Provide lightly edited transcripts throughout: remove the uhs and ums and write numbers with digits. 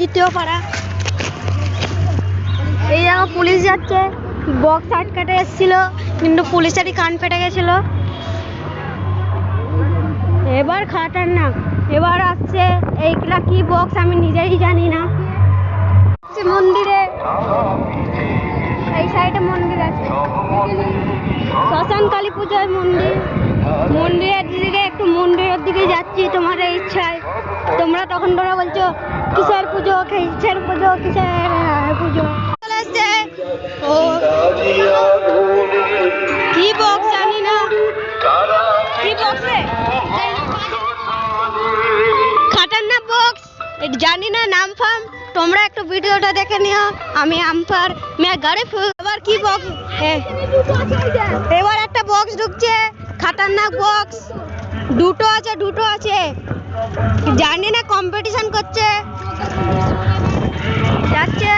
দ্বিতীয় পাড়া। এই জায়গা পুলিশ যাচ্ছে, বক্স আটকাতে এসেছিল কিন্তু পুলিশেরই কান পেটে গেছিল। এবার খাতারনাক, এবার আসছে এইগুলা কি বক্স আমি নিজেই জানি না। মন্দিরে এই সাইডে মন্দির আছে, শ্মশান কালী পূজার মন্দির। মন্দিরের দিকে একটু মন্দিরের দিকে যাচ্ছি তোমাদের ইচ্ছায়। তোমরা তখন ধরে বলছো কিসের পুজো, কিসের পুজো, কিসের পুজো। ও কি বক্স জানি না, কি বক্স রে, খাতারনাক বক্স জানি না নাম ফাম। তোমরা একটু ভিডিওটা দেখে নিও। আমি আমপার মে গাড়ি। এবার কি বক্স, এবার একটা বক্স ঢুকছে, খাতারনাক বক্স। দুটো আছে, দুটো আছে, জানি না কম্পিটিশন করছে। যাচ্ছে,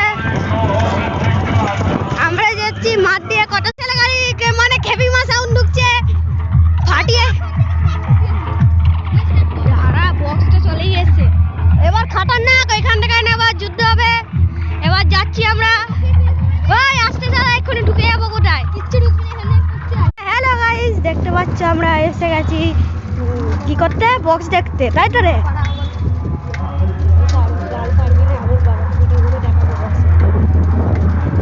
আমরা যাচ্ছি মাঠ দিয়ে। কত ছেলে গাড়ি মানে খেপিমা সাউন্ড ঢুকছে, ফাটিয়ে সারা বক্সটা চলেই এসছে। এবার খাতারনাক, ওইখান থেকে এবার যুদ্ধ হবে। এবার যাচ্ছি আমরা, ওই আসতে সারা এক্ষুনি ঢুকে যাবো। কোথায় কিচ্ছু ঢুকবে না। হ্যালো গাইস, দেখতে পাচ্ছ আমরা এসে গেছি কি করতে, বক্স দেখতে, তাই তো রে।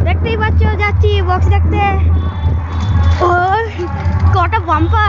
দেখতেই পাচ্ছ যাচ্ছি বক্স দেখতে। ও কটা বাম্পার।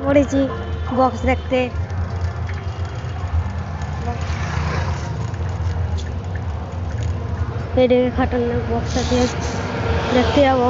পড়েছি বক্স দেখতে। এদিকে খাটারনাক বক্স আছে, দেখতে যাবো।